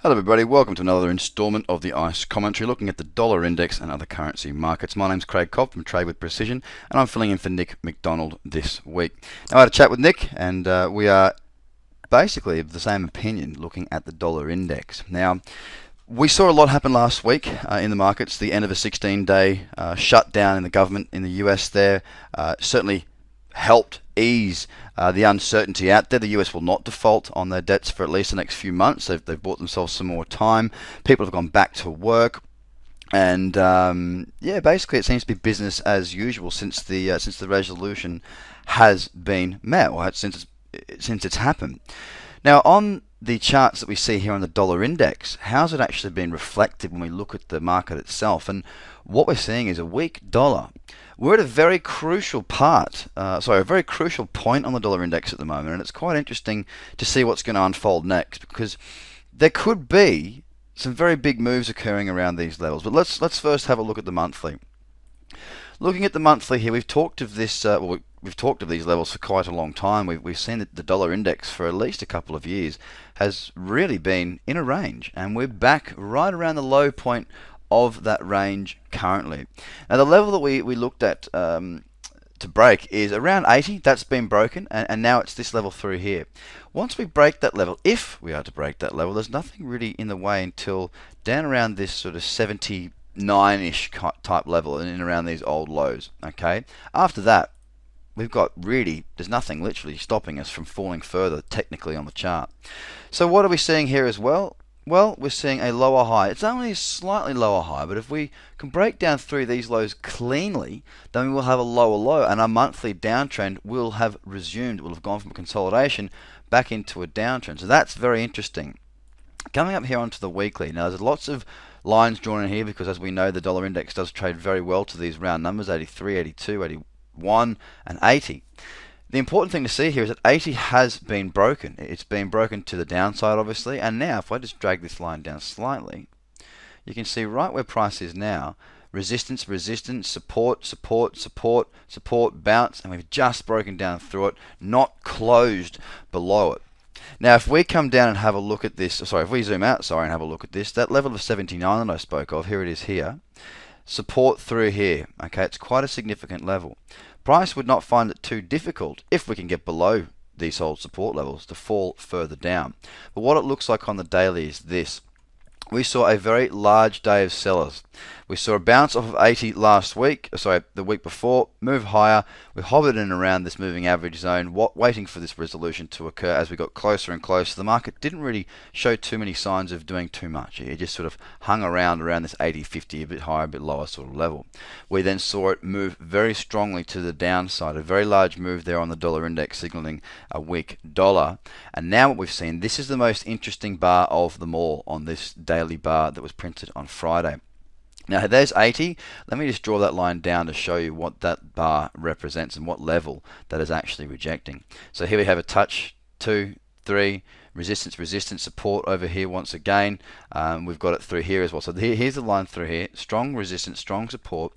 Hello everybody, welcome to another installment of the ICE commentary looking at the dollar index and other currency markets. My name's Craig Cobb from Trade with Precision and I'm filling in for Nick McDonald this week. Now I had a chat with Nick and we are basically of the same opinion looking at the dollar index. Now we saw a lot happen last week in the markets. The end of a 16-day shutdown in the government in the US there certainly helped ease the uncertainty out there. The US will not default on their debts for at least the next few months. They've bought themselves some more time. People have gone back to work, and yeah, basically it seems to be business as usual since the resolution has been met, or since it's happened. Now on the charts that we see here on the dollar index, how's it actually been reflected when we look at the market itself? And what we're seeing is a weak dollar. We're at a very crucial a very crucial point on the dollar index at the moment, and it's quite interesting to see what's going to unfold next, because there could be some very big moves occurring around these levels. But let's first have a look at the monthly. Looking at the monthly here, we've talked of this. We've talked of these levels for quite a long time. We've seen that the dollar index for at least a couple of years has really been in a range, and we're back right around the low point of that range currently. Now the level that we looked at to break is around 80. That's been broken, and now it's this level through here. Once we break that level, if we are to break that level, there's nothing really in the way until down around this sort of 79-ish type level and in around these old lows. Okay, after that there's nothing literally stopping us from falling further technically on the chart. So what are we seeing here as well? Well, we're seeing a lower high. It's only a slightly lower high, but if we can break down through these lows cleanly, then we will have a lower low, and our monthly downtrend will have resumed. We'll have gone from a consolidation back into a downtrend. So that's very interesting. Coming up here onto the weekly. Now, there's lots of lines drawn in here because, as we know, the dollar index does trade very well to these round numbers, 83, 82, 81, and 80. The important thing to see here is that 80 has been broken. It's been broken to the downside, obviously, and now if I just drag this line down slightly, you can see right where price is now, resistance, resistance, support, support, support, support, bounce, and we've just broken down through it, not closed below it. Now if we come down and have a look at this, if we zoom out, and have a look at this, that level of 79 that I spoke of, here it is here, support through here. Okay, it's quite a significant level. Price would not find it too difficult if we can get below these old support levels to fall further down. But what it looks like on the daily is this. We saw a very large day of sellers. We saw a bounce off of 80 last week, the week before, move higher. We hovered in around this moving average zone, waiting for this resolution to occur. As we got closer and closer, the market didn't really show too many signs of doing too much. It just sort of hung around this 80, 50, a bit higher, a bit lower sort of level. We then saw it move very strongly to the downside, a very large move there on the dollar index, signaling a weak dollar. And now what we've seen, this is the most interesting bar of them all on this daily bar that was printed on Friday. Now there's 80. Let me just draw that line down to show you what that bar represents and what level that is actually rejecting. So here we have a touch, 2, 3, resistance, resistance, support over here once again. We've got it through here as well. So here's the line through here, strong resistance, strong support,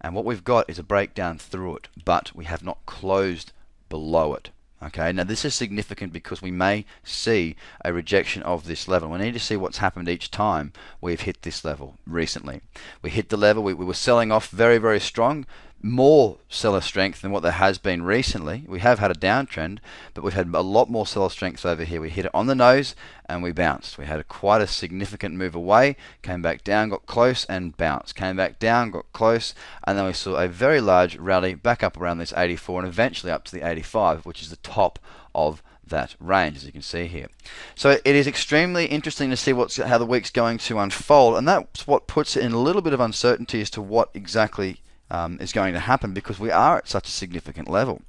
and what we've got is a breakdown through it, but we have not closed below it. Okay, now this is significant because we may see a rejection of this level. We need to see what's happened each time we've hit this level recently. We hit the level, we were selling off very, very strong, more seller strength than what there has been recently. We have had a downtrend, but we've had a lot more seller strength over here. We hit it on the nose and we bounced. We had quite a significant move away, came back down, got close and bounced. Came back down, got close, and then we saw a very large rally back up around this 84 and eventually up to the 85, which is the top of that range, as you can see here. So it is extremely interesting to see how the week's going to unfold, and that's what puts it in a little bit of uncertainty as to what exactly is going to happen, because we are at such a significant level.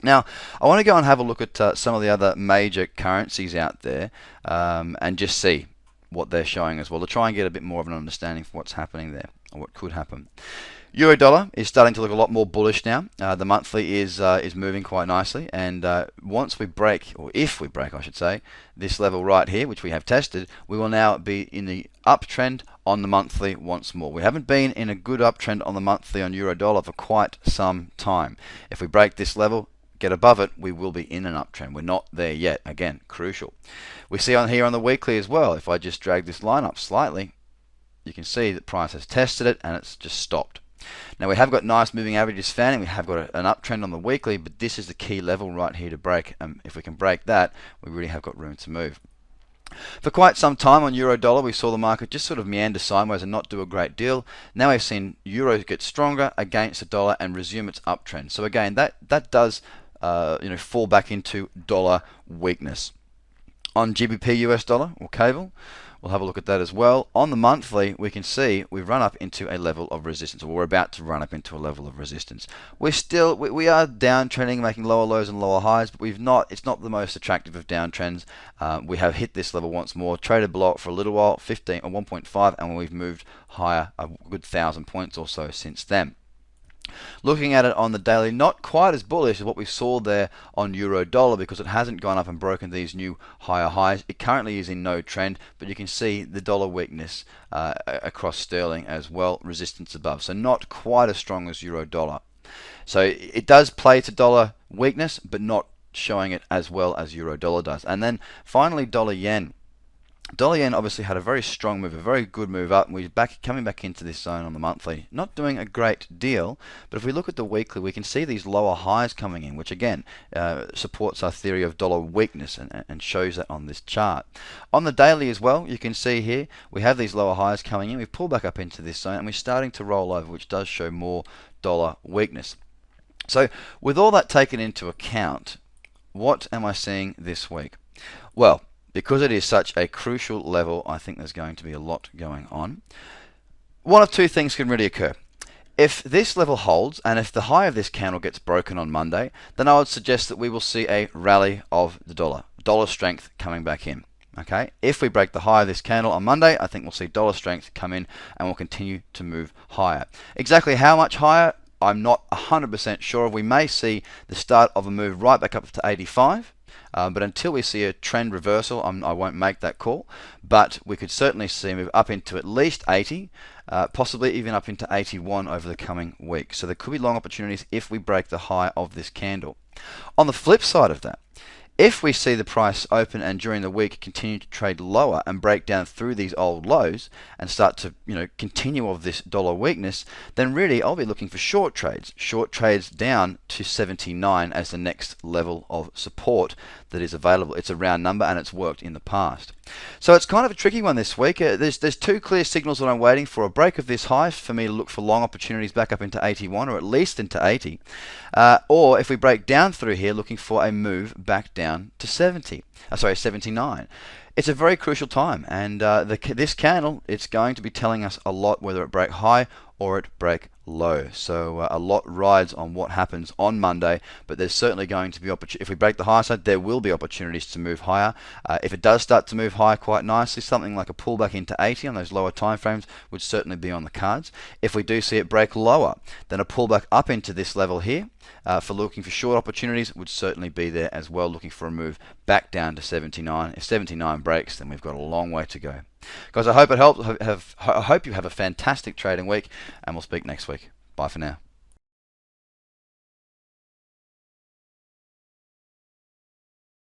Now, I want to go and have a look at some of the other major currencies out there and just see what they're showing as well, to try and get a bit more of an understanding for what's happening there, or what could happen. Euro dollar is starting to look a lot more bullish now. The monthly is moving quite nicely, and once we break, or if we break I should say, this level right here, which we have tested, we will now be in the uptrend on the monthly once more. We haven't been in a good uptrend on the monthly on euro dollar for quite some time. If we break this level, get above it, we will be in an uptrend. We're not there yet. Again, crucial. We see on here on the weekly as well, if I just drag this line up slightly, you can see that price has tested it and it's just stopped. Now we have got nice moving averages fanning, we have got an uptrend on the weekly, but this is the key level right here to break. If we can break that, we really have got room to move. For quite some time on euro dollar, we saw the market just sort of meander sideways and not do a great deal. Now we've seen euro get stronger against the dollar and resume its uptrend. So again, that does fall back into dollar weakness. On GBP US dollar or cable, we'll have a look at that as well. On the monthly, we can see we've run up into a level of resistance, or we're about to run up into a level of resistance. We are downtrending, making lower lows and lower highs, but it's not the most attractive of downtrends. We have hit this level once more, traded below it for a little while, 15 or 1.5, and we've moved higher a good 1,000 points or so since then. Looking at it on the daily, not quite as bullish as what we saw there on euro dollar, because it hasn't gone up and broken these new higher highs. It currently is in no trend, but you can see the dollar weakness across sterling as well, resistance above. So not quite as strong as euro dollar. So it does play to dollar weakness, but not showing it as well as euro dollar does. And then finally, dollar yen. Dollar yen obviously had a very strong move, a very good move up, and we're coming back into this zone on the monthly. Not doing a great deal, but if we look at the weekly, we can see these lower highs coming in, which again supports our theory of dollar weakness and shows that on this chart. On the daily as well, you can see here we have these lower highs coming in. We've pulled back up into this zone, and we're starting to roll over, which does show more dollar weakness. So with all that taken into account, what am I seeing this week? Well, because it is such a crucial level, I think there's going to be a lot going on. One of two things can really occur. If this level holds, and if the high of this candle gets broken on Monday, then I would suggest that we will see a rally of the dollar strength coming back in. Okay, if we break the high of this candle on Monday, I think we'll see dollar strength come in and we'll continue to move higher. Exactly how much higher, I'm not 100% sure. We may see the start of a move right back up to 85. But until we see a trend reversal, I won't make that call. But we could certainly see a move up into at least 80, possibly even up into 81 over the coming week. So there could be long opportunities if we break the high of this candle. On the flip side of that, if we see the price open and during the week continue to trade lower and break down through these old lows and start to continue of this dollar weakness, then really I'll be looking for short trades down to 79 as the next level of support that is available. It's a round number and it's worked in the past. So it's kind of a tricky one this week. There's two clear signals that I'm waiting for: a break of this high for me to look for long opportunities back up into 81 or at least into 80, or if we break down through here, looking for a move back down to 79. It's a very crucial time, and this candle, it's going to be telling us a lot whether it break high or it break low. So a lot rides on what happens on Monday, but there's certainly going to be if we break the high side, there will be opportunities to move higher. If it does start to move higher quite nicely, something like a pullback into 80 on those lower time frames would certainly be on the cards. If we do see it break lower, then a pullback up into this level here for looking for short opportunities would certainly be there as well, looking for a move back down to 79. If 79 breaks, then we've got a long way to go. Guys, I hope it helped. I hope you have a fantastic trading week, and we'll speak next week. Bye for now.